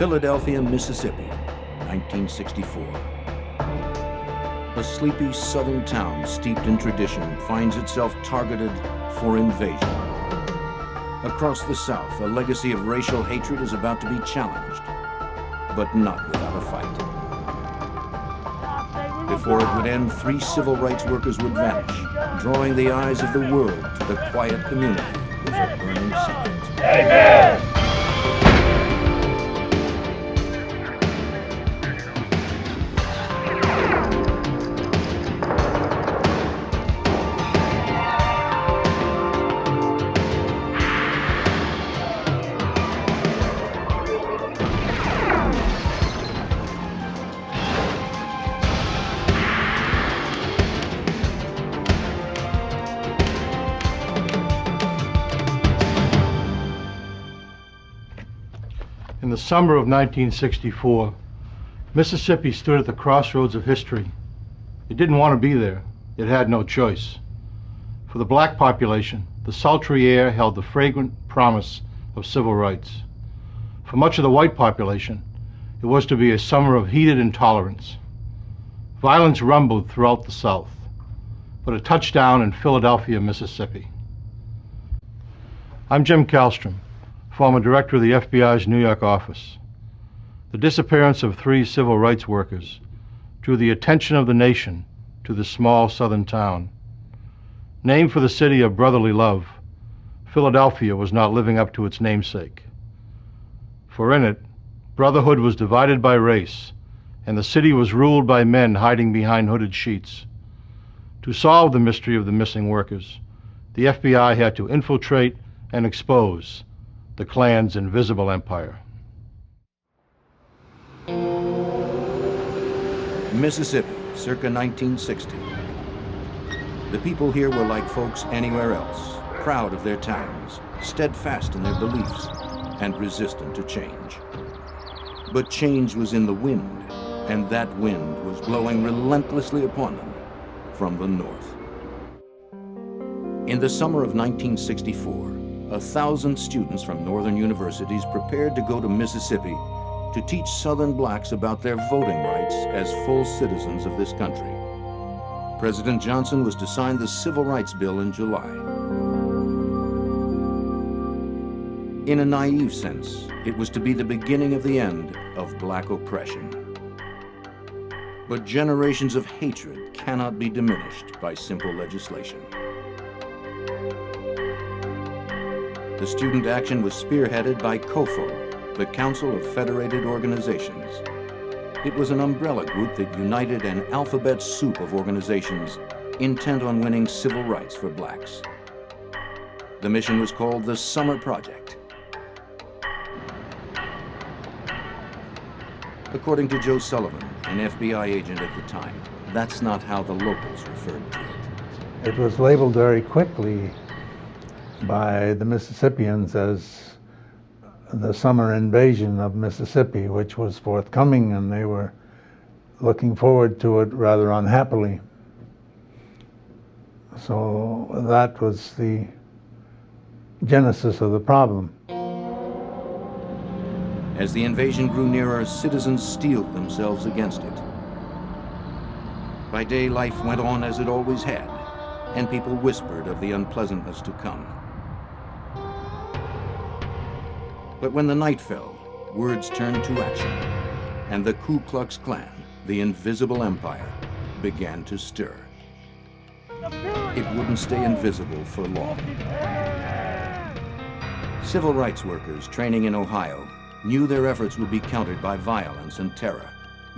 Philadelphia, Mississippi, 1964. A sleepy southern town steeped in tradition finds itself targeted for invasion. Across the South, a legacy of racial hatred is about to be challenged, but not without a fight. Before it would end, 3 civil rights workers would vanish, drawing the eyes of the world to the quiet community with a burning secret. Amen! In the summer of 1964, Mississippi stood at the crossroads of history. It didn't want to be there. It had no choice. For the black population, the sultry air held the fragrant promise of civil rights. For much of the white population, it was to be a summer of heated intolerance. Violence rumbled throughout the South, but it touched down in Philadelphia, Mississippi. I'm Jim Kallstrom, former director of the FBI's New York office. The disappearance of 3 civil rights workers drew the attention of the nation to this small southern town. Named for the city of brotherly love, Philadelphia was not living up to its namesake. For in it, brotherhood was divided by race, and the city was ruled by men hiding behind hooded sheets. To solve the mystery of the missing workers, the FBI had to infiltrate and expose the Klan's invisible empire. Mississippi, circa 1960. The people here were like folks anywhere else, proud of their towns, steadfast in their beliefs, and resistant to change. But change was in the wind, and that wind was blowing relentlessly upon them from the north. In the summer of 1964, 1,000 students from northern universities prepared to go to Mississippi to teach Southern blacks about their voting rights as full citizens of this country. President Johnson was to sign the Civil Rights Bill in July. In a naive sense, it was to be the beginning of the end of black oppression. But generations of hatred cannot be diminished by simple legislation. The student action was spearheaded by COFO, the Council of Federated Organizations. It was an umbrella group that united an alphabet soup of organizations intent on winning civil rights for blacks. The mission was called the Summer Project. According to Joe Sullivan, an FBI agent at the time, that's not how the locals referred to it. It was labeled very quickly by the Mississippians as the summer invasion of Mississippi, which was forthcoming, and they were looking forward to it rather unhappily. So that was the genesis of the problem. As the invasion grew nearer, citizens steeled themselves against it. By day, life went on as it always had, and people whispered of the unpleasantness to come. But when the night fell, words turned to action, and the Ku Klux Klan, the invisible empire, began to stir. It wouldn't stay invisible for long. Civil rights workers training in Ohio knew their efforts would be countered by violence and terror,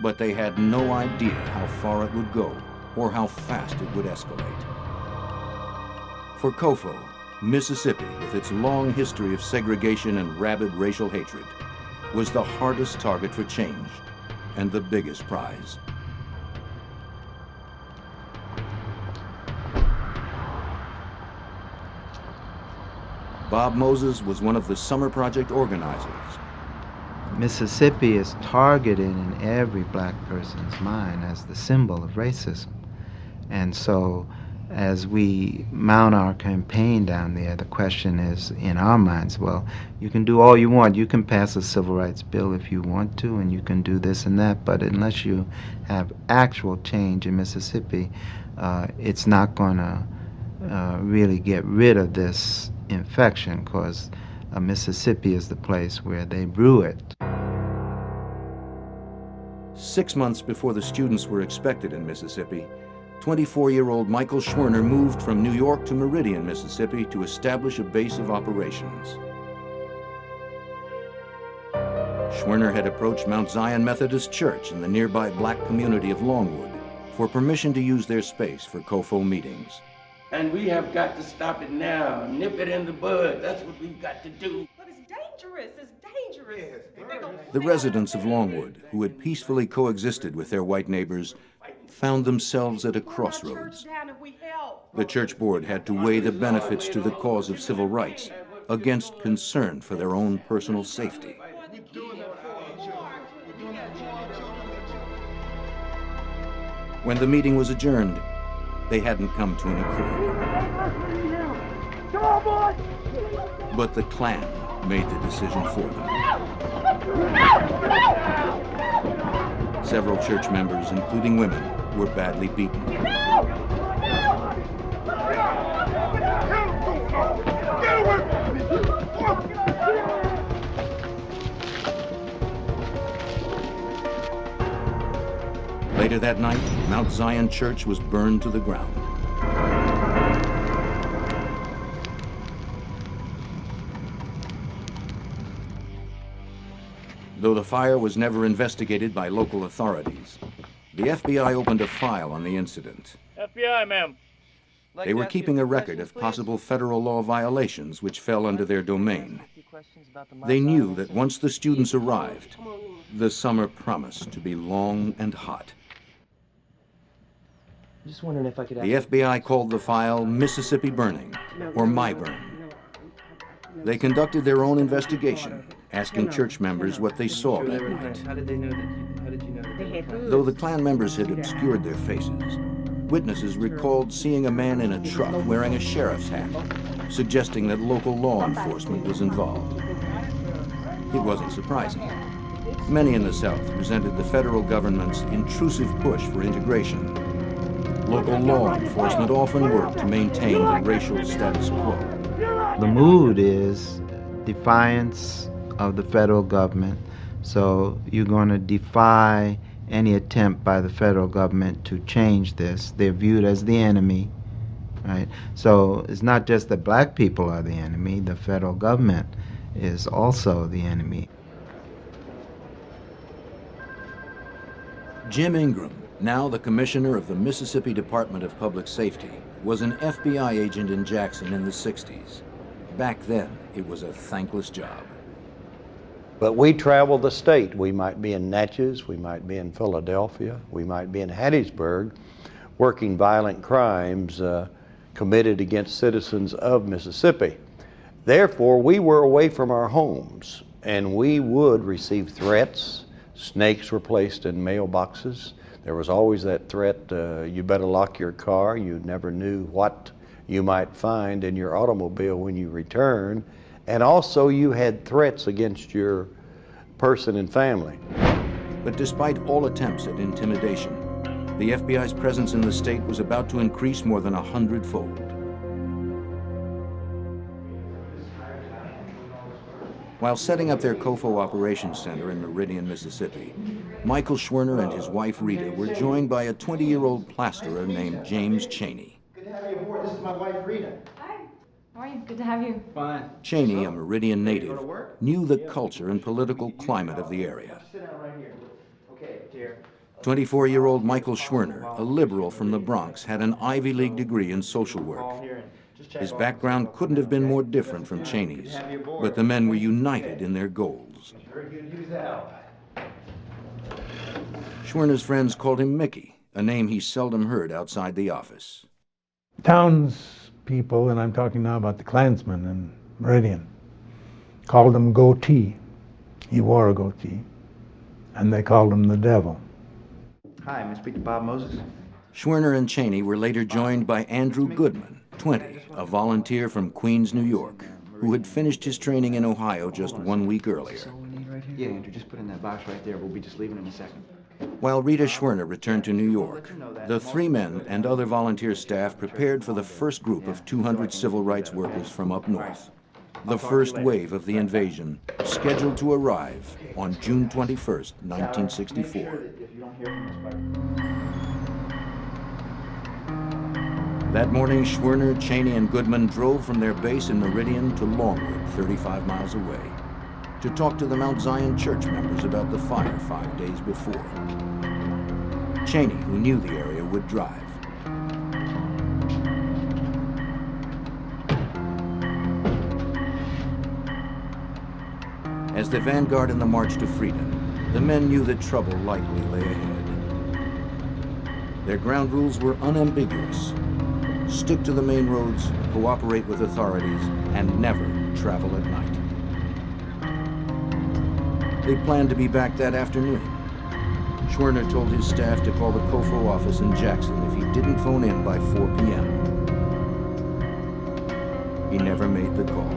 but they had no idea how far it would go or how fast it would escalate. For COFO, Mississippi, with its long history of segregation and rabid racial hatred, was the hardest target for change and the biggest prize. Bob Moses was one of the Summer Project organizers. Mississippi is targeted in every black person's mind as the symbol of racism. And so as we mount our campaign down there, the question is in our minds, well, you can do all you want. You can pass a civil rights bill if you want to, and you can do this and that, but unless you have actual change in Mississippi, it's not going to really get rid of this infection, because Mississippi is the place where they brew it. 6 months before the students were expected in Mississippi, 24-year-old Michael Schwerner moved from New York to Meridian, Mississippi to establish a base of operations. Schwerner had approached Mount Zion Methodist Church in the nearby black community of Longwood for permission to use their space for COFO meetings. And we have got to stop it now, nip it in the bud. That's what we've got to do. But it's dangerous, it's dangerous. The residents of Longwood, who had peacefully coexisted with their white neighbors, found themselves at a crossroads. The church board had to weigh the benefits to the cause of civil rights against concern for their own personal safety. When the meeting was adjourned, they hadn't come to an accord. But the Klan made the decision for them. Several church members, including women, were badly beaten. Later that night, Mount Zion Church was burned to the ground. Though the fire was never investigated by local authorities, the FBI opened a file on the incident. FBI, ma'am. They were keeping a record of possible federal law violations which fell under their domain. They knew that once the students arrived, the summer promised to be long and hot. Just wondering if I could ask. The FBI called the file Mississippi Burning, or My Burn. They conducted their own investigation, asking church members what they saw that night. How did they know that? How did you know that? Though the Klan members had obscured their faces, witnesses recalled seeing a man in a truck wearing a sheriff's hat, suggesting that local law enforcement was involved. It wasn't surprising. Many in the South resented the federal government's intrusive push for integration. Local law enforcement often worked to maintain the racial status quo. The mood is defiance of the federal government, so you're going to defy any attempt by the federal government to change this. They're viewed as the enemy, right? So it's not just that black people are the enemy, the federal government is also the enemy. Jim Ingram, now the commissioner of the Mississippi Department of Public Safety, was an FBI agent in Jackson in the 60s. Back then, it was a thankless job. But we travel the state. We might be in Natchez, we might be in Philadelphia, we might be in Hattiesburg, working violent crimes committed against citizens of Mississippi. Therefore, we were away from our homes, and we would receive threats. Snakes were placed in mailboxes. There was always that threat, you better lock your car. You never knew what you might find in your automobile when you return. And also you had threats against your person and family. But despite all attempts at intimidation, the FBI's presence in the state was about to increase more than 100-fold. While setting up their COFO Operations Center in Meridian, Mississippi, Michael Schwerner and his wife Rita were joined by a 20-year-old plasterer named James Cheney. Good to have you aboard. This is my wife, Rita. Hi, how are you? Good to have you. Fine. Cheney, a Meridian native, knew the culture and political climate of the area. Sit down right here. Okay, dear. 24-year-old Michael Schwerner, a liberal from the Bronx, had an Ivy League degree in social work. His background couldn't have been more different from Cheney's, but the men were united in their goals. Schwerner's friends called him Mickey, a name he seldom heard outside the office. Townspeople, and I'm talking now about the Klansmen in Meridian, called him Goatee. He wore a goatee, and they called him the Devil. Hi, may I speak to Bob Moses? Schwerner and Cheney were later joined by Andrew Goodman, 20, a volunteer from Queens, New York, who had finished his training in Ohio just 1 week earlier. Yeah, Andrew, just put in that box right there. We'll be just leaving in a second. While Rita Schwerner returned to New York, the 3 men and other volunteer staff prepared for the first group of 200 civil rights workers from up north. The first wave of the invasion, scheduled to arrive on June 21st, 1964. That morning, Schwerner, Cheney, and Goodman drove from their base in Meridian to Longwood, 35 miles away, to talk to the Mount Zion Church members about the fire 5 days before. Cheney, who knew the area, would drive. As the vanguard in the march to freedom, the men knew that trouble likely lay ahead. Their ground rules were unambiguous. Stick to the main roads, cooperate with authorities, and never travel at night. They planned to be back that afternoon. Schwerner told his staff to call the COFO office in Jackson if he didn't phone in by 4 p.m. He never made the call.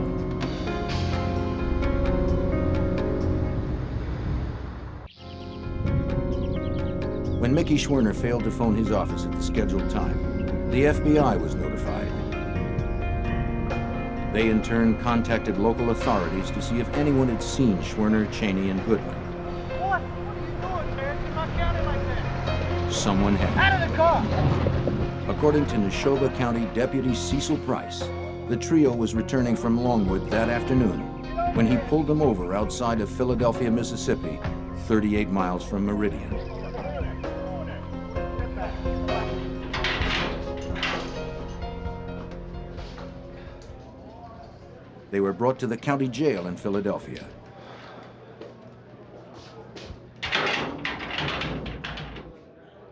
When Mickey Schwerner failed to phone his office at the scheduled time, the FBI was notified. They in turn contacted local authorities to see if anyone had seen Schwerner, Cheney, and Goodman. What? What are you doing, Terrence? You're not counting like that. Someone had. Out of the car! According to Neshoba County Deputy Cecil Price, the trio was returning from Longwood that afternoon when he pulled them over outside of Philadelphia, Mississippi, 38 miles from Meridian. They were brought to the county jail in Philadelphia.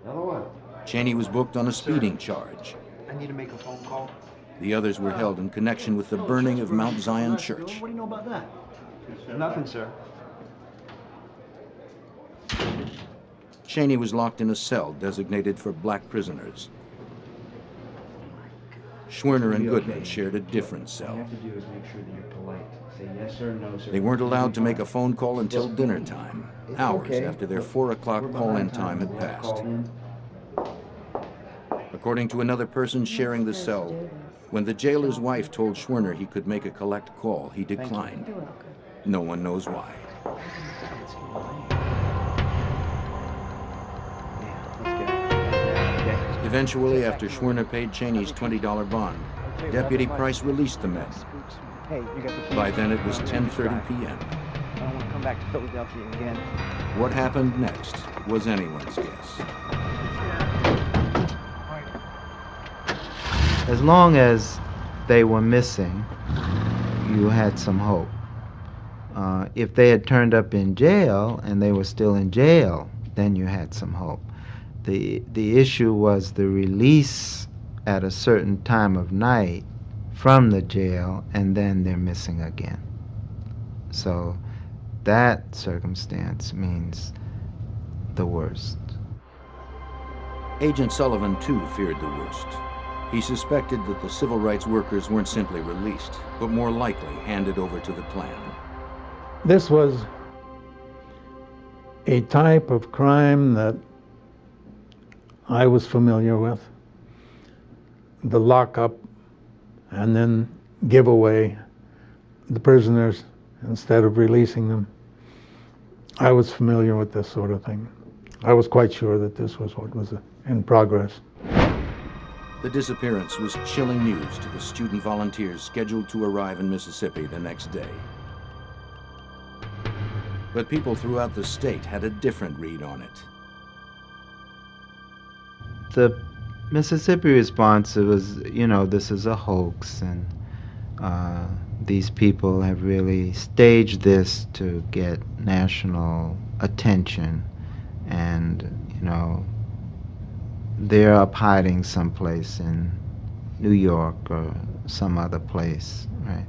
Another one. Cheney was booked on a speeding charge. I need to make a phone call. The others were held in connection with the burning of Mount Zion Church. What do you know about that? Nothing, sir. Cheney was locked in a cell designated for black prisoners. Schwerner and Goodman shared a different All cell. you have to do is make sure that you're polite. Say yes sir, no sir. They weren't allowed to make a phone call until dinner time, hours after their 4 o'clock call-in time had passed. According to another person sharing the cell, when the jailer's wife told Schwerner he could make a collect call, he declined. No one knows why. Eventually, after Schwerner paid Cheney's $20 bond, Deputy Price released the men. Hey, you got the By then, it was 10:30 p.m. I don't want to come back to Philadelphia again. What happened next was anyone's guess. As long as they were missing, you had some hope. If they had turned up in jail and they were still in jail, then you had some hope. The issue was the release at a certain time of night from the jail, and then they're missing again. So that circumstance means the worst. Agent Sullivan, too, feared the worst. He suspected that the civil rights workers weren't simply released, but more likely handed over to the Klan. This was a type of crime that I was familiar with. The lockup and then give away the prisoners instead of releasing them. I was familiar with this sort of thing. I was quite sure that this was what was in progress. The disappearance was chilling news to the student volunteers scheduled to arrive in Mississippi the next day. But people throughout the state had a different read on it. The Mississippi response, it was, this is a hoax, and these people have really staged this to get national attention, and, they're up hiding someplace in New York or some other place, right?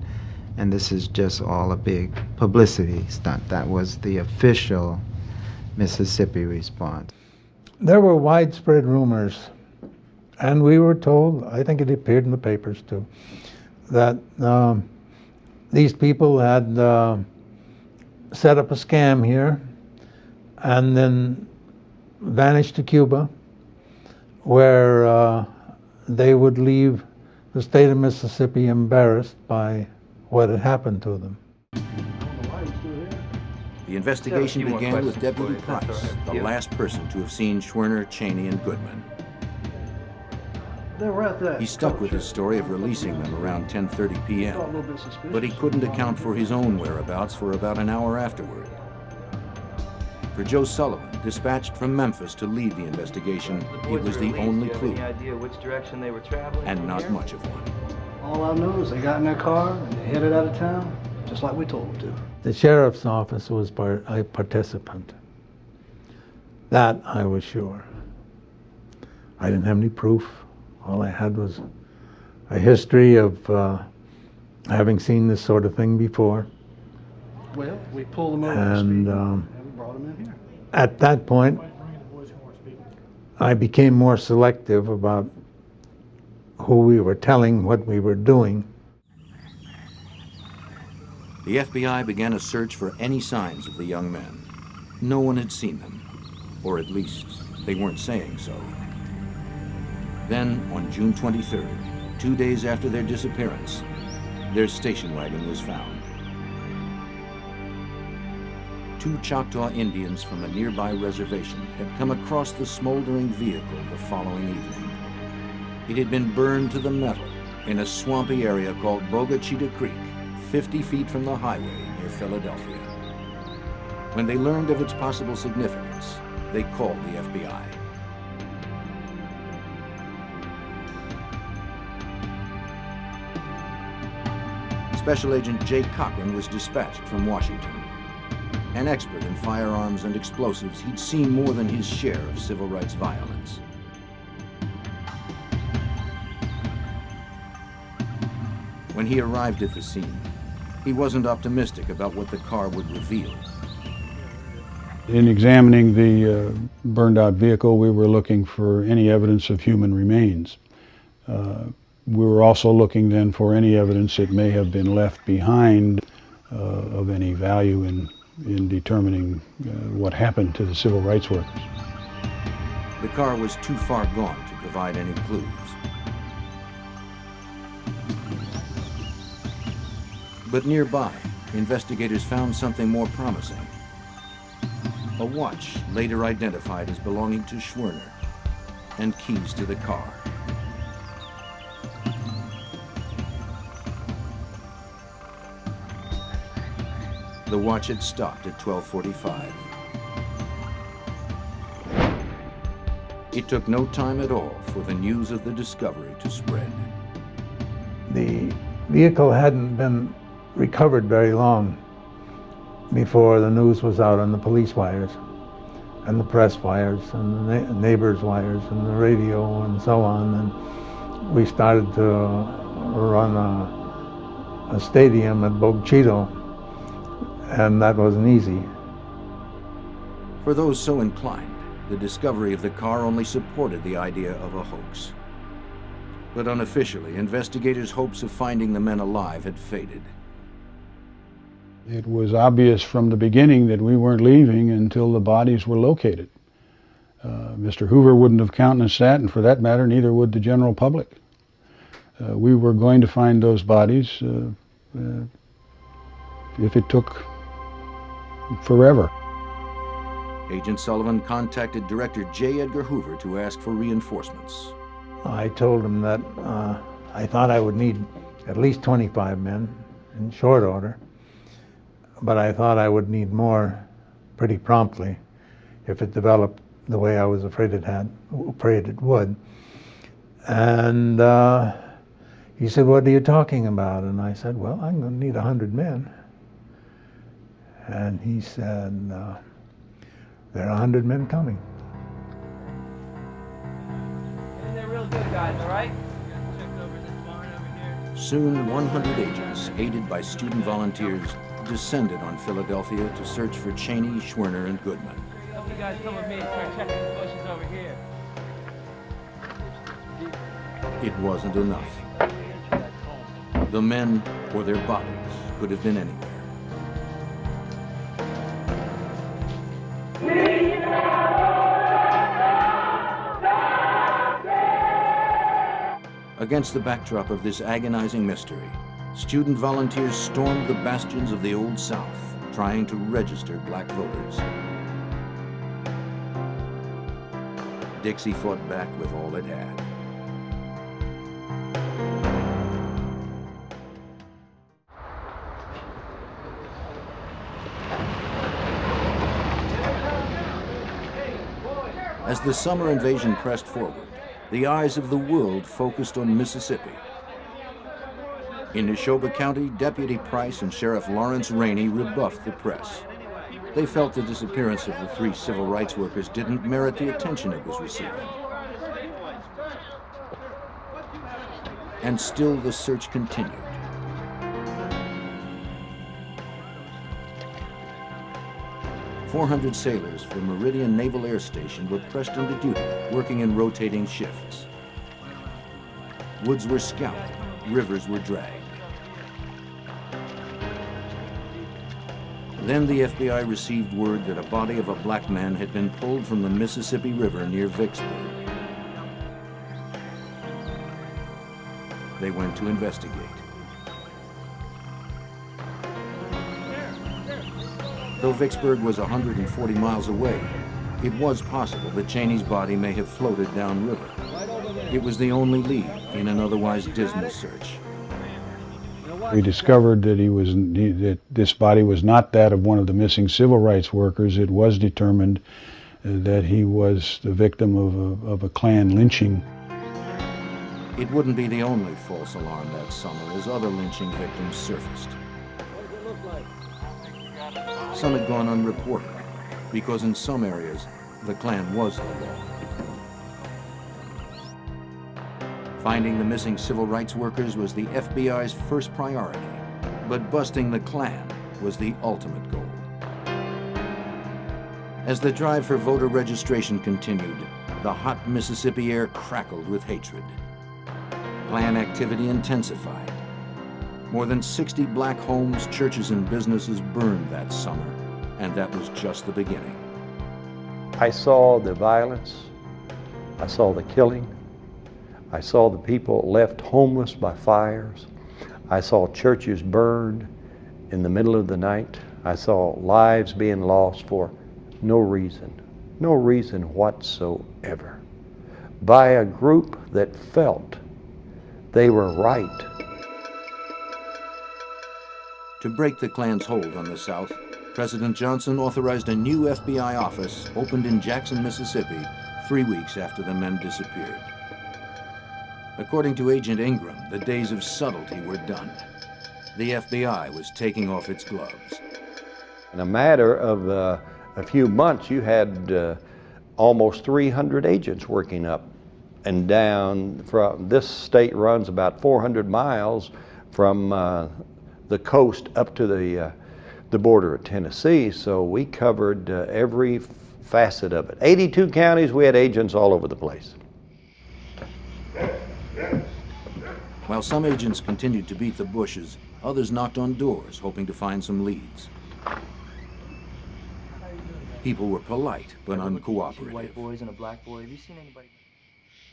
And this is just all a big publicity stunt. That was the official Mississippi response. There were widespread rumors And we were told, I think it appeared in the papers too, that these people had set up a scam here and then vanished to Cuba, where they would leave the state of Mississippi embarrassed by what had happened to them. The investigation began with Deputy Price, the last person to have seen Schwerner, Cheney, and Goodman. He stuck with his story of releasing them around 10:30 p.m., but he couldn't account for his own whereabouts for about an hour afterward. For Joe Sullivan, dispatched from Memphis to lead the investigation, it was the only clue, and not much of one. All I know is they got in their car and they headed out of town, just like we told them to. The sheriff's office was a participant. That I was sure. I didn't have any proof. All I had was a history of having seen this sort of thing before. Well, we pulled them over and we brought them in here. At that point, I became more selective about who we were telling, what we were doing. The FBI began a search for any signs of the young men. No one had seen them, or at least they weren't saying so. Then, on June 23rd, 2 days after their disappearance, their station wagon was found. 2 Choctaw Indians from a nearby reservation had come across the smoldering vehicle the following evening. It had been burned to the metal in a swampy area called Bogachita Creek, 50 feet from the highway near Philadelphia. When they learned of its possible significance, they called the FBI. Special Agent Jay Cochran was dispatched from Washington. An expert in firearms and explosives, he'd seen more than his share of civil rights violence. When he arrived at the scene, he wasn't optimistic about what the car would reveal. In examining the burned out vehicle, we were looking for any evidence of human remains. We were also looking then for any evidence that may have been left behind of any value in determining what happened to the civil rights workers. The car was too far gone to provide any clues. But nearby, investigators found something more promising. A watch later identified as belonging to Schwerner, and keys to the car. The watch had stopped at 12:45. It took no time at all for the news of the discovery to spread. The vehicle hadn't been recovered very long before the news was out on the police wires and the press wires and the neighbors' wires and the radio and so on. And we started to run a stadium at Bogachita, and that wasn't easy. For those so inclined, the discovery of the car only supported the idea of a hoax. But unofficially, investigators' hopes of finding the men alive had faded. It was obvious from the beginning that we weren't leaving until the bodies were located. Mr. Hoover wouldn't have countenanced that, and for that matter, neither would the general public. We were going to find those bodies if it took forever. Agent Sullivan contacted Director J. Edgar Hoover to ask for reinforcements. I told him that I thought I would need at least 25 men in short order, but I thought I would need more pretty promptly if it developed the way I was afraid it would. And he said, "What are you talking about?" And I said, "Well, I'm going to need 100 men." And he said, "There are 100 men coming." And they're real good guys, all right? Soon, 100 agents, aided by student volunteers, descended on Philadelphia to search for Cheney, Schwerner, and Goodman. You guys come with me and start checking the bushes over here. it wasn't enough. The men or their bodies could have been anywhere. Against the backdrop of this agonizing mystery, student volunteers stormed the bastions of the Old South, trying to register black voters. Dixie fought back with all it had. As the summer invasion pressed forward, the eyes of the world focused on Mississippi. In Neshoba County, Deputy Price and Sheriff Lawrence Rainey rebuffed the press. They felt the disappearance of the 3 civil rights workers didn't merit the attention it was receiving. And still the search continued. "400 sailors from Meridian Naval Air Station were pressed into duty, working in rotating shifts. Woods were scoured, rivers were dragged. Then the FBI received word that a body of a black man had been pulled from the Mississippi River near Vicksburg. They went to investigate. Though Vicksburg was 140 miles away, it was possible that Cheney's body may have floated downriver. It was the only lead in an otherwise dismal search. We discovered that that this body was not that of one of the missing civil rights workers. It was determined that he was the victim of a Klan lynching. It wouldn't be the only false alarm that summer as other lynching victims surfaced. Some had gone unreported, because in some areas, the Klan was the law. Finding the missing civil rights workers was the FBI's first priority, but busting the Klan was the ultimate goal. As the drive for voter registration continued, the hot Mississippi air crackled with hatred. Klan activity intensified. More than 60 black homes, churches, and businesses burned that summer, and that was just the beginning. I saw the violence, I saw the killing, I saw the people left homeless by fires, I saw churches burned in the middle of the night, I saw lives being lost for no reason whatsoever, by a group that felt they were right. To break the Klan's hold on the South, President Johnson authorized a new FBI office opened in Jackson, Mississippi, 3 weeks after the men disappeared. According to Agent Ingram, the days of subtlety were done. The FBI was taking off its gloves. In a matter of a few months, you had almost 300 agents working up and down. From this state runs about 400 miles from the coast up to the border of Tennessee, so we covered every facet of it. 82 counties, we had agents all over the place. While some agents continued to beat the bushes, others knocked on doors, hoping to find some leads. People were polite, but uncooperative. White boys and a black boy. Have you seen anybody?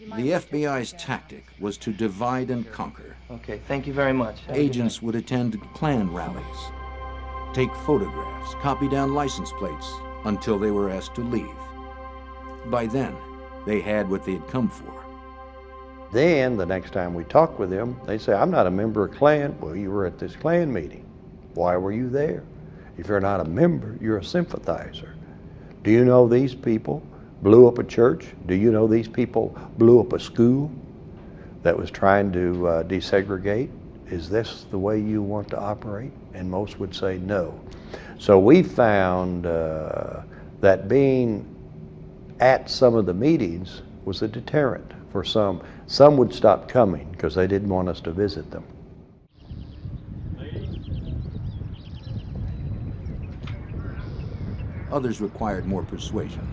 The FBI's tactic was to divide and conquer. Okay, thank you very much. Agents would attend Klan rallies, take photographs, copy down license plates until they were asked to leave. By then, they had what they had come for. Then, the next time we talked with them, they say, "I'm not a member of Klan." Well, you were at this Klan meeting. Why were you there? If you're not a member, you're a sympathizer. Do you know these people blew up a church? Do you know these people blew up a school that was trying to desegregate? Is this the way you want to operate? And most would say no. So we found that being at some of the meetings was a deterrent for some. Some would stop coming because they didn't want us to visit them. Others required more persuasion.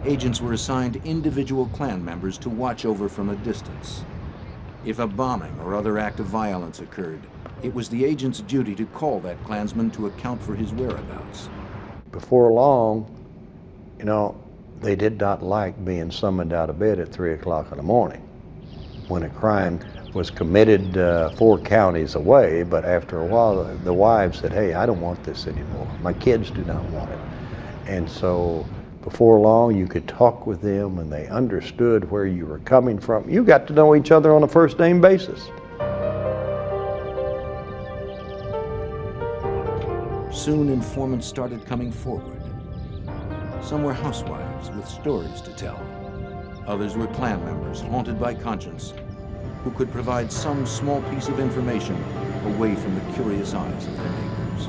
Agents were assigned individual Klan members to watch over from a distance. If a bombing or other act of violence occurred, it was the agent's duty to call that Klansman to account for his whereabouts. Before long, you know, they did not like being summoned out of bed at 3 o'clock in the morning when a crime was committed 4 counties away, but after a while the wives said, hey, I don't want this anymore. My kids do not want it. And so before long you could talk with them and they understood where you were coming from. You got to know each other on a first name basis. Soon informants started coming forward. Some were housewives with stories to tell. Others were Klan members haunted by conscience who could provide some small piece of information away from the curious eyes of their neighbors.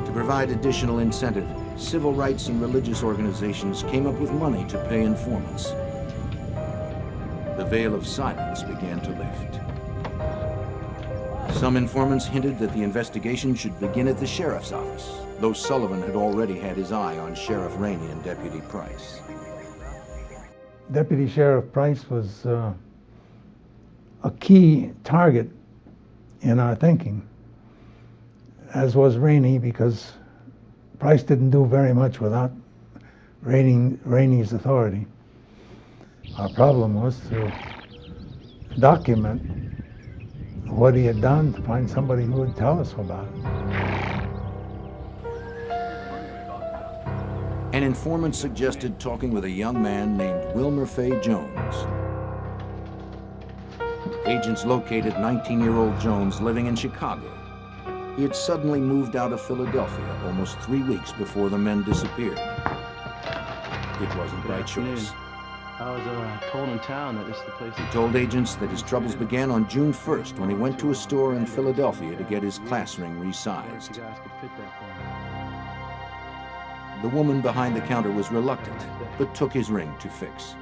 To provide additional incentive, civil rights and religious organizations came up with money to pay informants. The veil of silence began to lift. Some informants hinted that the investigation should begin at the sheriff's office, though Sullivan had already had his eye on Sheriff Rainey and Deputy Price. Deputy Sheriff Price was a key target in our thinking, as was Rainey, because Price didn't do very much without Rainey's authority. Our problem was to document what he had done, to find somebody who would tell us about it. An informant suggested talking with a young man named Wilmer Fay Jones. Agents located 19-year-old Jones living in Chicago. He had suddenly moved out of Philadelphia almost 3 weeks before the men disappeared. It wasn't by choice. I was told in town that this is the place. He told agents that his troubles began on June 1st when he went to a store in Philadelphia to get his class ring resized. You guys could fit that for me. The woman behind the counter was reluctant, but took his ring to fix.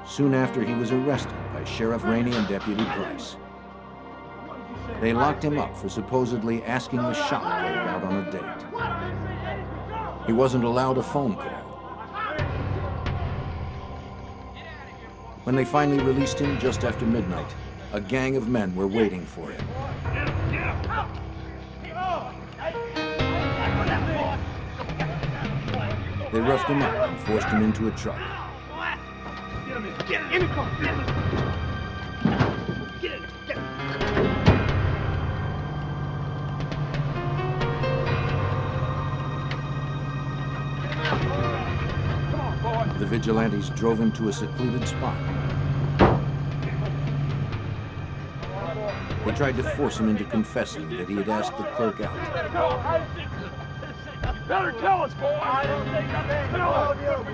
Soon after, he was arrested by Sheriff Rainey and Deputy Price. They locked him up for supposedly asking the shop clerk out on a date. He wasn't allowed a phone call. When they finally released him just after midnight, a gang of men were waiting for him. They roughed him up and forced him into a truck. Get in the car! Get in! Get in! The vigilantes drove him to a secluded spot. They tried to force him into confessing that he had asked the clerk out. Better tell us, boy!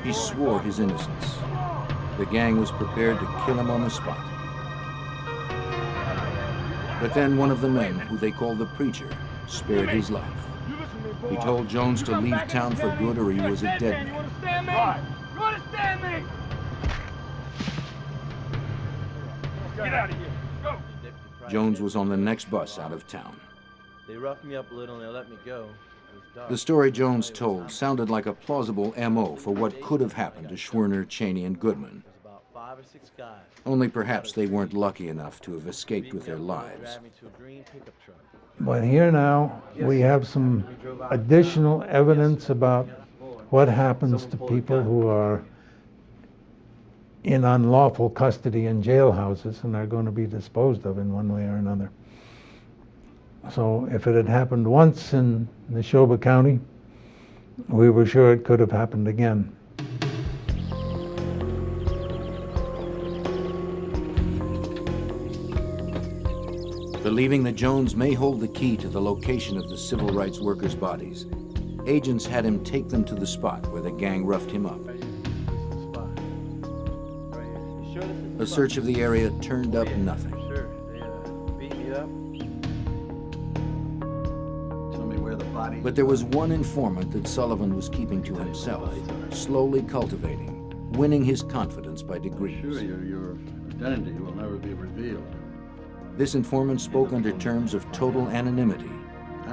He swore his innocence. The gang was prepared to kill him on the spot. But then one of the men, who they called the preacher, spared his life. He told Jones to leave town for good or he was a dead man. You understand me? You understand me? Get out of here. Go. Jones was on the next bus out of town. They roughed me up a little and they let me go. The story Jones told sounded like a plausible M.O. for what could have happened to Schwerner, Cheney, and Goodman. About 5 or 6 guys. Only perhaps they weren't lucky enough to have escaped with their lives. But here now, we have some additional evidence about what happens to people who are in unlawful custody in jailhouses and are going to be disposed of in one way or another. So if it had happened once in Neshoba County, we were sure it could have happened again. Believing that Jones may hold the key to the location of the civil rights workers' bodies, agents had him take them to the spot where the gang roughed him up. A search of the area turned up nothing. But there was one informant that Sullivan was keeping to himself, slowly cultivating, winning his confidence by degrees. Sure, your identity will never be revealed. This informant spoke under terms of total anonymity.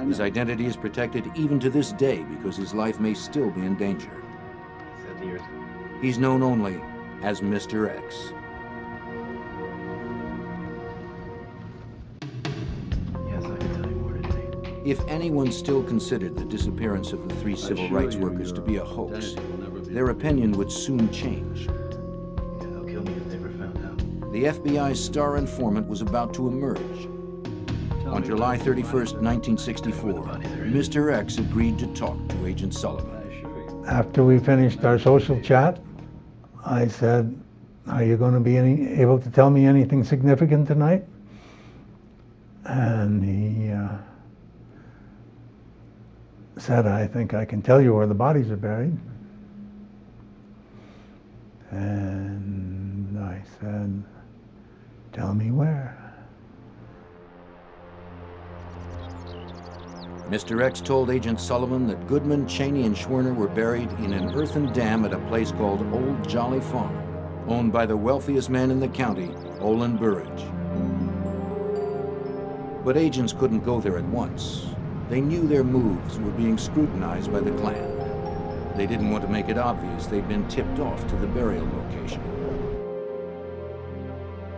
His identity is protected even to this day because his life may still be in danger. He's known only as Mr. X. Yes, I can tell you more today. If anyone still considered the disappearance of the three civil rights workers to be a hoax, their opinion would soon change. Yeah, they'll kill me if they ever found out. The FBI's star informant was about to emerge. On July 31st, 1964, Mr. X agreed to talk to Agent Sullivan. After we finished our social chat, I said, "Are you going to be able to tell me anything significant tonight?" And he said, "I think I can tell you where the bodies are buried." And I said, "Tell me where." Mr. X told Agent Sullivan that Goodman, Cheney, and Schwerner were buried in an earthen dam at a place called Old Jolly Farm, owned by the wealthiest man in the county, Olin Burridge. But agents couldn't go there at once. They knew their moves were being scrutinized by the Klan. They didn't want to make it obvious they'd been tipped off to the burial location.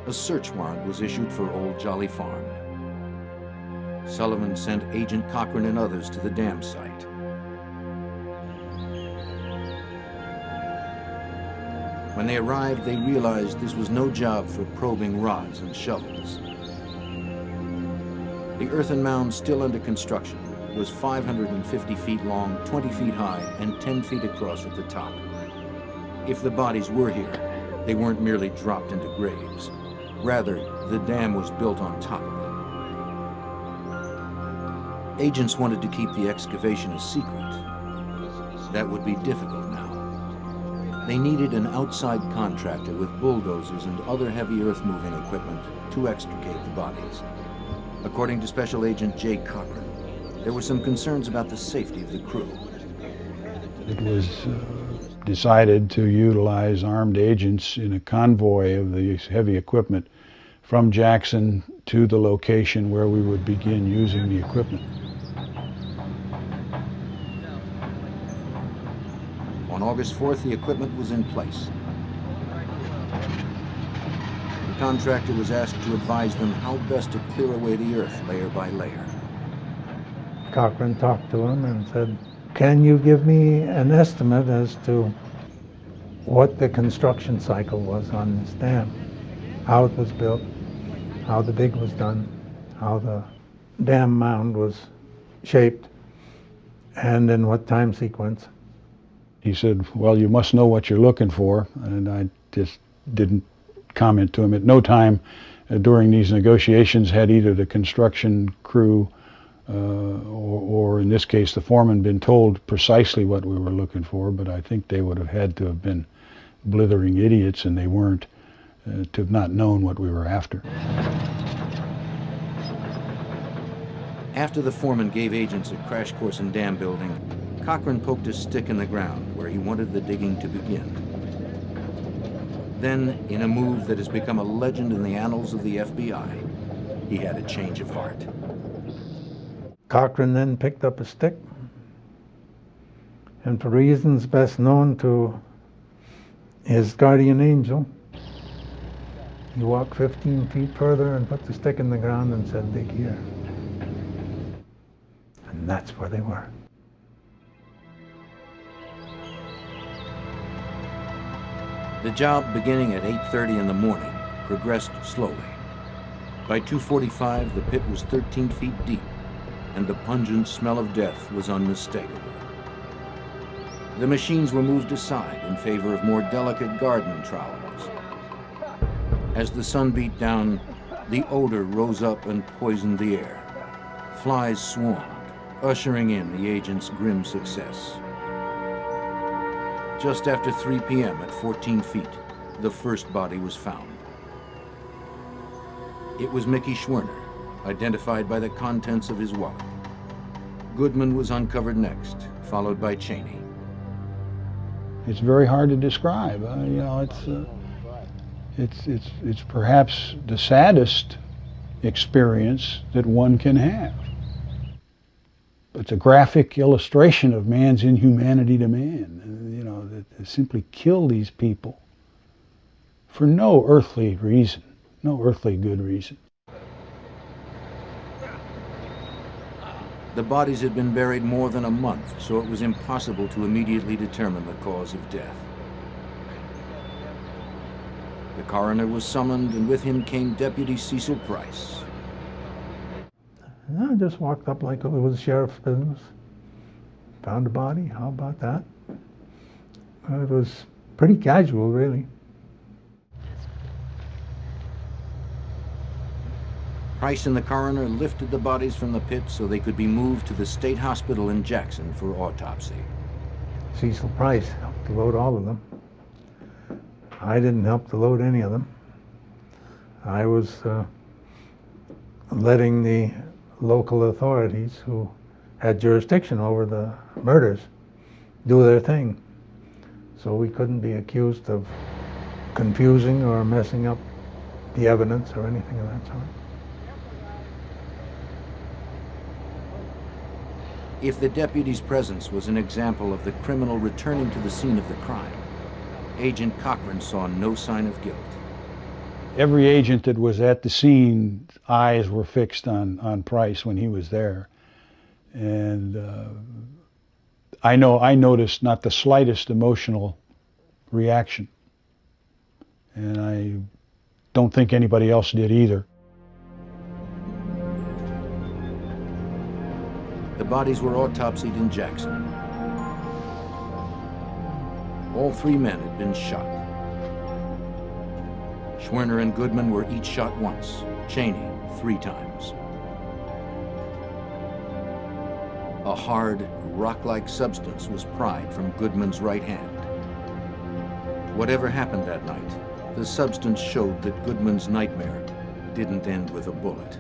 A search warrant was issued for Old Jolly Farm. Sullivan sent Agent Cochran and others to the dam site. When they arrived, they realized this was no job for probing rods and shovels. The earthen mound still under construction was 550 feet long, 20 feet high, and 10 feet across at the top. If the bodies were here, they weren't merely dropped into graves. Rather, the dam was built on top of them. Agents wanted to keep the excavation a secret. That would be difficult now. They needed an outside contractor with bulldozers and other heavy earth-moving equipment to extricate the bodies. According to Special Agent J. Cochran, there were some concerns about the safety of the crew. It was decided to utilize armed agents in a convoy of the heavy equipment from Jackson to the location where we would begin using the equipment. On August 4th, the equipment was in place. The contractor was asked to advise them how best to clear away the earth layer by layer. Cochran talked to him and said, "Can you give me an estimate as to what the construction cycle was on this dam? How it was built, how the dig was done, how the dam mound was shaped, and in what time sequence?" He said, "Well, you must know what you're looking for," and I just didn't comment to him. At no time during these negotiations had either the construction crew or in this case the foreman been told precisely what we were looking for, but I think they would have had to have been blithering idiots, and they weren't, to have not known what we were after. After the foreman gave agents a crash course in dam building, Cochran poked his stick in the ground where he wanted the digging to begin. Then, in a move that has become a legend in the annals of the FBI, he had a change of heart. Cochran then picked up a stick, and for reasons best known to his guardian angel, he walked 15 feet further and put the stick in the ground and said, "Dig here." And that's where they were. The job, beginning at 8:30 in the morning, progressed slowly. By 2:45, the pit was 13 feet deep, and the pungent smell of death was unmistakable. The machines were moved aside in favor of more delicate garden trowels. As the sun beat down, the odor rose up and poisoned the air. Flies swarmed, ushering in the agent's grim success. Just after 3 p.m. at 14 feet, the first body was found. It was Mickey Schwerner, identified by the contents of his wallet. Goodman was uncovered next, followed by Cheney. It's very hard to describe. It's perhaps the saddest experience that one can have. it's a graphic illustration of man's inhumanity to man. You know, that simply kill these people for no earthly reason, no earthly good reason. The bodies had been buried more than a month, so it was impossible to immediately determine the cause of death. The coroner was summoned, and with him came Deputy Cecil Price. I just walked up like it was the sheriff's business. Found a body, how about that? It was pretty casual, really. Price and the coroner lifted the bodies from the pit so they could be moved to the state hospital in Jackson for autopsy. Cecil Price helped to load all of them. I didn't help to load any of them. I was letting the local authorities who had jurisdiction over the murders do their thing. So we couldn't be accused of confusing or messing up the evidence or anything of that sort. If the deputy's presence was an example of the criminal returning to the scene of the crime, Agent Cochran saw no sign of guilt. Every agent that was at the scene, eyes were fixed on Price when he was there. And I noticed not the slightest emotional reaction. And I don't think anybody else did either. The bodies were autopsied in Jackson. All three men had been shot. Schwerner and Goodman were each shot once, Cheney 3 times. A hard, rock-like substance was pried from Goodman's right hand. Whatever happened that night, the substance showed that Goodman's nightmare didn't end with a bullet.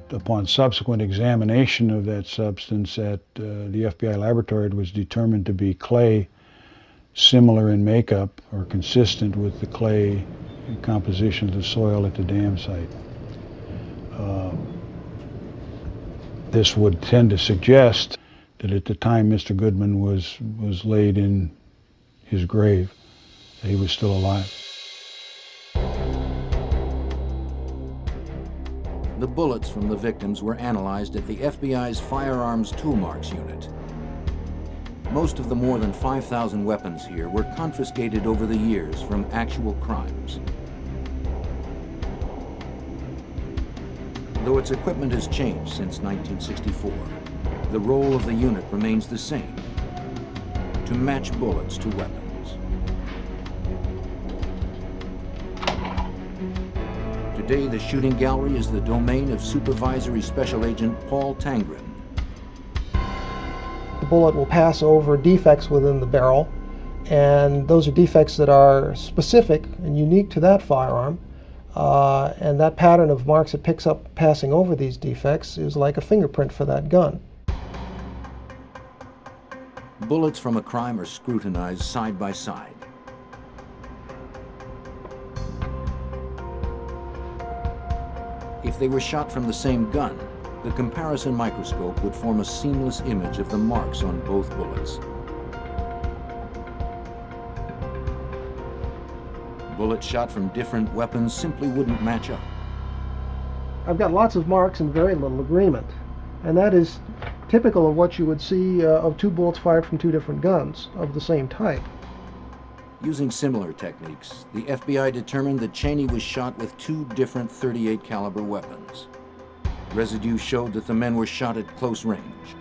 Upon subsequent examination of that substance at the FBI laboratory, it was determined to be clay similar in makeup or consistent with the clay composition of the soil at the dam site. This would tend to suggest that at the time Mr. Goodman was laid in his grave, that he was still alive. The bullets from the victims were analyzed at the FBI's Firearms Toolmarks Unit. Most of the more than 5,000 weapons here were confiscated over the years from actual crimes. Though its equipment has changed since 1964, the role of the unit remains the same: to match bullets to weapons. Today, the shooting gallery is the domain of Supervisory Special Agent Paul Tangren. The bullet will pass over defects within the barrel, and those are defects that are specific and unique to that firearm. And that pattern of marks it picks up passing over these defects is like a fingerprint for that gun. Bullets from a crime are scrutinized side by side. If they were shot from the same gun, the comparison microscope would form a seamless image of the marks on both bullets. Bullets shot from different weapons simply wouldn't match up. I've got lots of marks and very little agreement, and that is typical of what you would see of 2 bullets fired from 2 different guns of the same type. Using similar techniques, the FBI determined that Cheney was shot with 2 different .38 caliber weapons. Residue showed that the men were shot at close range.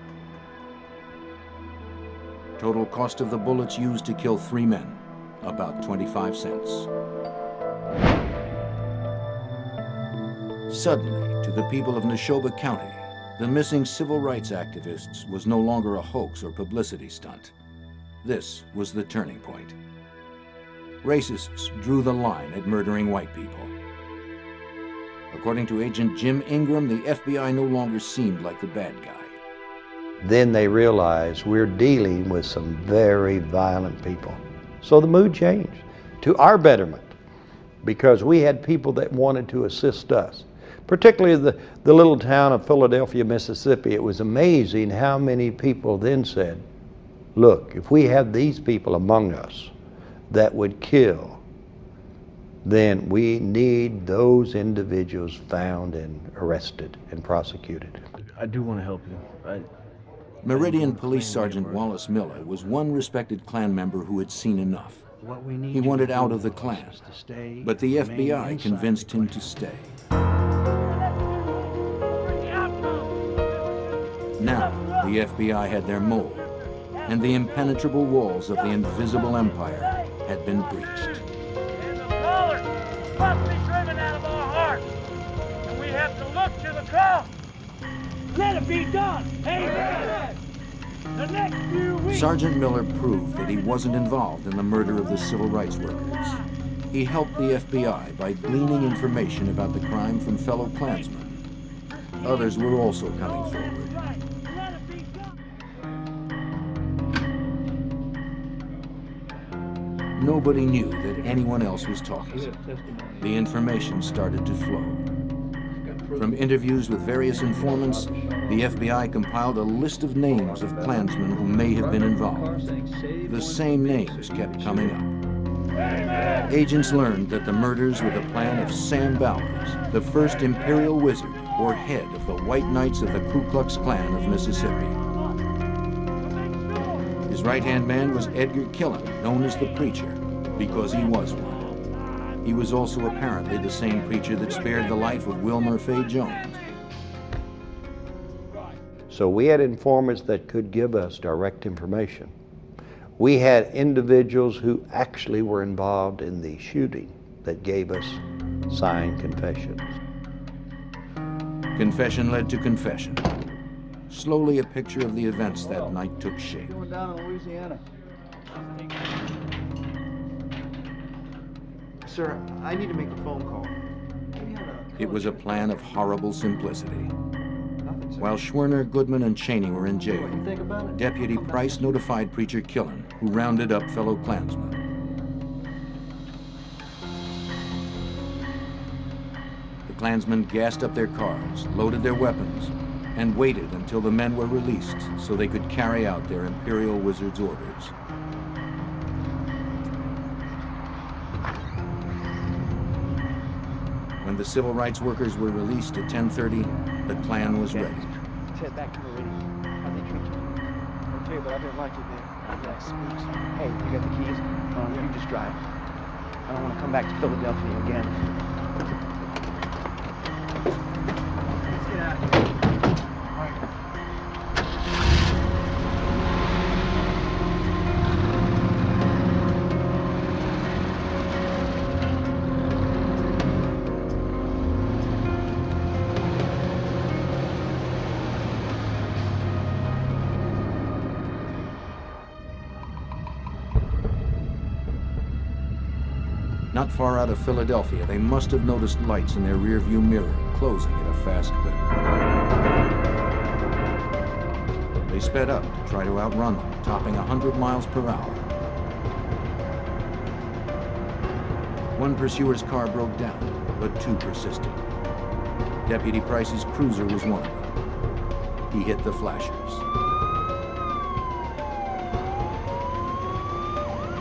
Total cost of the bullets used to kill 3 men, about 25 cents. Suddenly, to the people of Neshoba County, the missing civil rights activists was no longer a hoax or publicity stunt. This was the turning point. Racists drew the line at murdering white people. According to Agent Jim Ingram, the FBI no longer seemed like the bad guy. Then they realized we're dealing with some very violent people. So the mood changed to our betterment, because we had people that wanted to assist us, particularly the little town of Philadelphia, Mississippi. It was amazing how many people then said, look, if we have these people among us that would kill, then we need those individuals found and arrested and prosecuted. I do want to help you. Meridian Police Sergeant Wallace Miller was one respected Klan member who had seen enough. He wanted out of the Klan, but the FBI convinced him to stay. Now, the FBI had their mold, and the impenetrable walls of the invisible empire had been breached. And the colors must be driven out of our hearts. And we have to look to the cross. Let it be done. Amen. The next few weeks. Sergeant Miller proved that he wasn't involved in the murder of the civil rights workers. He helped the FBI by gleaning information about the crime from fellow Klansmen. Others were also coming forward. Nobody knew that anyone else was talking. The information started to flow. From interviews with various informants, the FBI compiled a list of names of Klansmen who may have been involved. The same names kept coming up. Agents learned that the murders were the plan of Sam Bowers, the first Imperial Wizard, or head of the White Knights of the Ku Klux Klan of Mississippi. His right-hand man was Edgar Killen, known as the Preacher, because he was one. He was also apparently the same preacher that spared the life of Wilmer Fay Jones. So we had informants that could give us direct information. We had individuals who actually were involved in the shooting that gave us signed confessions. Confession led to confession. Slowly, a picture of the events that night took shape. Going down in Louisiana. Sir, I need to make a phone call. It was a plan of horrible simplicity. While Schwerner, Goodman, and Cheney were in jail, Deputy Price notified Preacher Killen, who rounded up fellow Klansmen. The Klansmen gassed up their cars, loaded their weapons, and waited until the men were released so they could carry out their Imperial Wizard's orders. When the civil rights workers were released at 10:30, the Klan was ready. Let's head back to Meridian. How'd they treat you? Okay, but I didn't like it there. Yeah, spooks. Hey, you got the keys? You just drive. I don't want to come back to Philadelphia again. Let's get out of here. Not far out of Philadelphia, they must have noticed lights in their rearview mirror, closing at a fast clip. They sped up to try to outrun them, topping 100 miles per hour. One pursuer's car broke down, but two persisted. Deputy Price's cruiser was one of them. He hit the flashers.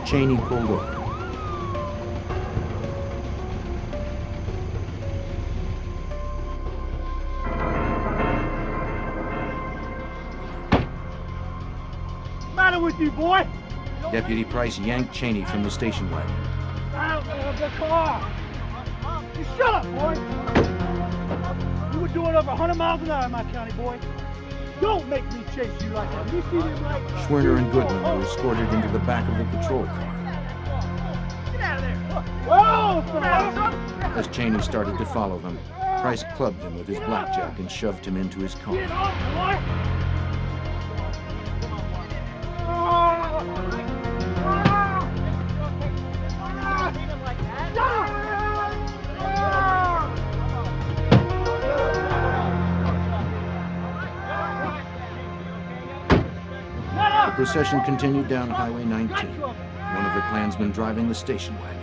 Cheney pulled over. With you, boy. Deputy Price yanked Cheney from the station wagon. Out of the car. You shut up, boy. You were doing over 100 miles an hour in my county, boy. Don't make me chase you like that. You see this light? Schwerner and Goodman were escorted into the back of the patrol car. Get out of there. Whoa! As Cheney started to follow them, Price clubbed him with his blackjack and shoved him into his car. Get off, boy. The procession continued down Highway 19, one of the Klansmen driving the station wagon.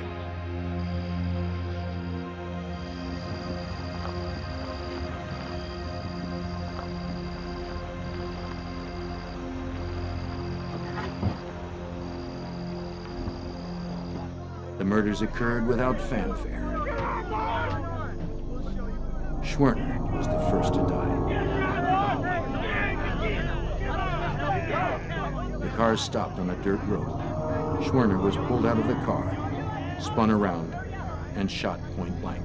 murders occurred without fanfare. Schwerner was the first to die. The car stopped on a dirt road. Schwerner was pulled out of the car, spun around, and shot point blank.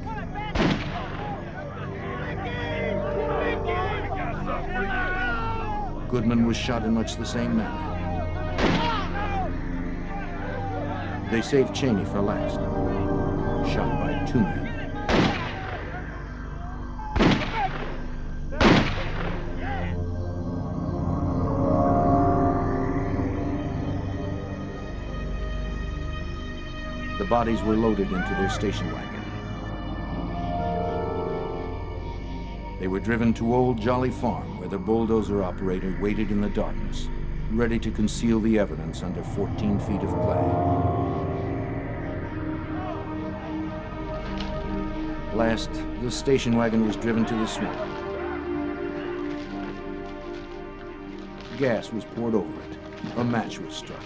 Goodman was shot in much the same manner. They saved Cheney for last, shot by 2 men. The bodies were loaded into their station wagon. They were driven to Old Jolly Farm, where the bulldozer operator waited in the darkness, ready to conceal the evidence under 14 feet of clay. Last, the station wagon was driven to the swamp. Gas was poured over it. A match was struck.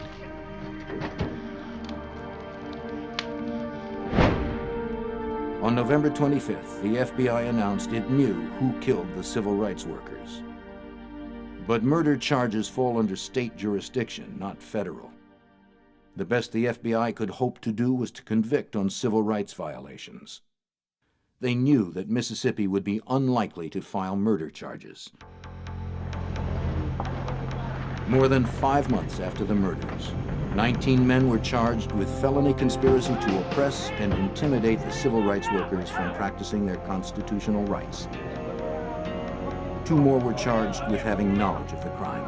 On November 25th, the FBI announced it knew who killed the civil rights workers. But murder charges fall under state jurisdiction, not federal. The best the FBI could hope to do was to convict on civil rights violations. They knew that Mississippi would be unlikely to file murder charges. More than 5 months after the murders, 19 men were charged with felony conspiracy to oppress and intimidate the civil rights workers from practicing their constitutional rights. 2 more were charged with having knowledge of the crime.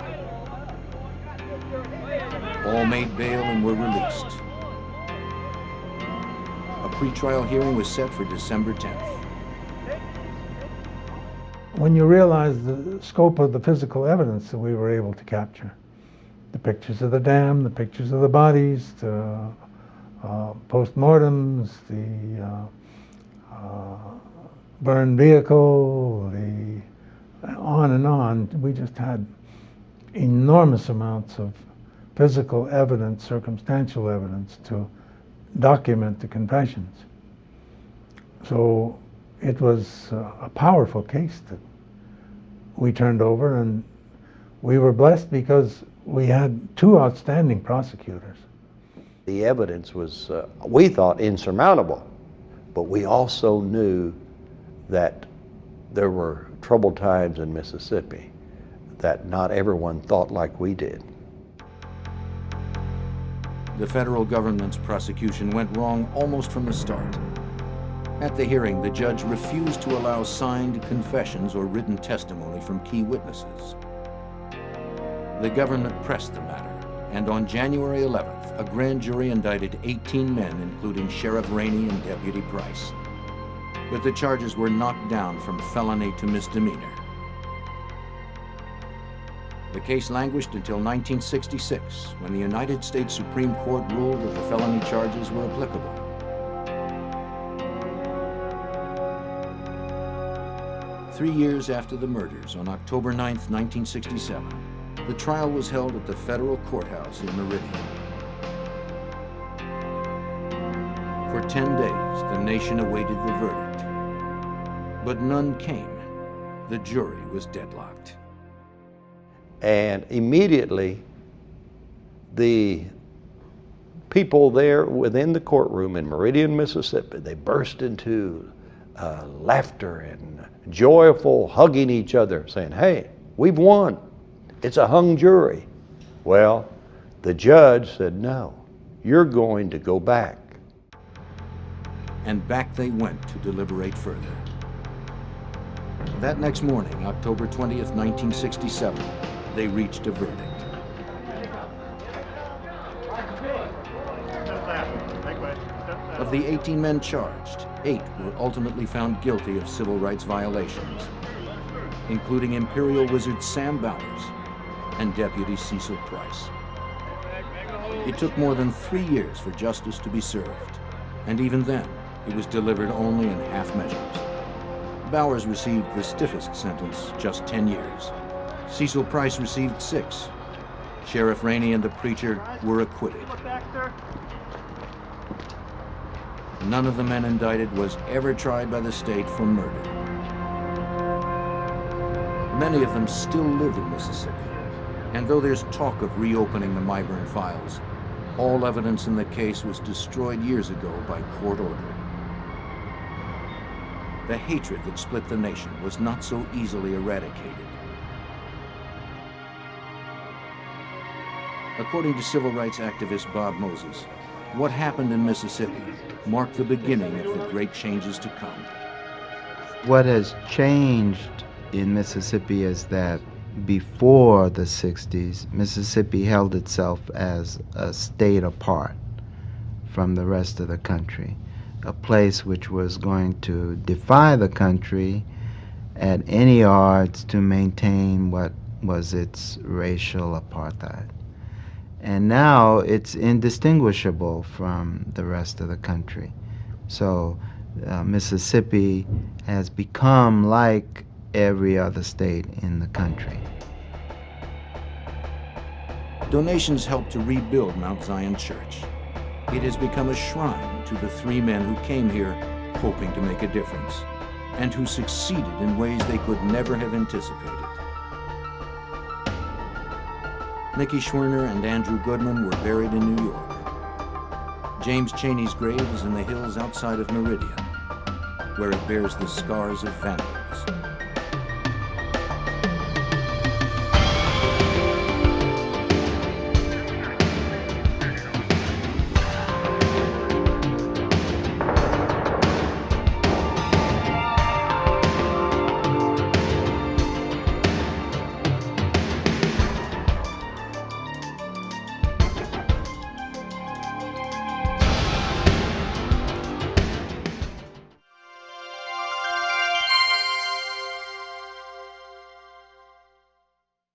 All made bail and were released. A pretrial hearing was set for December 10th. When you realize the scope of the physical evidence that we were able to capture, the pictures of the dam, the pictures of the bodies, the postmortems, the burned vehicle, on and on, we just had enormous amounts of physical evidence, circumstantial evidence to document the confessions. So it was a powerful case that we turned over, and we were blessed because we had 2 outstanding prosecutors. The evidence was, we thought, insurmountable, but we also knew that there were troubled times in Mississippi, that not everyone thought like we did. The federal government's prosecution went wrong almost from the start. At the hearing, the judge refused to allow signed confessions or written testimony from key witnesses. The government pressed the matter, and on January 11th, a grand jury indicted 18 men, including Sheriff Rainey and Deputy Price. But the charges were knocked down from felony to misdemeanor. The case languished until 1966, when the United States Supreme Court ruled that the felony charges were applicable. Three years after the murders, on October 9th, 1967, the trial was held at the federal courthouse in Meridian. For 10 days, the nation awaited the verdict. But none came. The jury was deadlocked. And immediately, the people there within the courtroom in Meridian, Mississippi, they burst into laughter and joyful hugging each other, saying, "Hey, we've won. It's a hung jury." Well, the judge said, "No, you're going to go back." And back they went to deliberate further. That next morning, October 20th, 1967, they reached a verdict. Of the 18 men charged, 8 were ultimately found guilty of civil rights violations, including Imperial Wizard Sam Bowers and Deputy Cecil Price. It took more than 3 years for justice to be served, and even then, it was delivered only in half measures. Bowers received the stiffest sentence, just 10 years. Cecil Price received 6. Sheriff Rainey and the preacher were acquitted. none of the men indicted was ever tried by the state for murder. Many of them still live in Mississippi, and though there's talk of reopening the Myburn files, all evidence in the case was destroyed years ago by court order. The hatred that split the nation was not so easily eradicated. According to civil rights activist Bob Moses, what happened in Mississippi marked the beginning of the great changes to come. What has changed in Mississippi is that before the 60s, Mississippi held itself as a state apart from the rest of the country, a place which was going to defy the country at any odds to maintain what was its racial apartheid. And now it's indistinguishable from the rest of the country. So Mississippi has become like every other state in the country. Donations helped to rebuild Mount Zion Church. It has become a shrine to the three men who came here hoping to make a difference, and who succeeded in ways they could never have anticipated. Nicky Schwerner and Andrew Goodman were buried in New York. James Chaney's grave is in the hills outside of Meridian, where it bears the scars of vandals.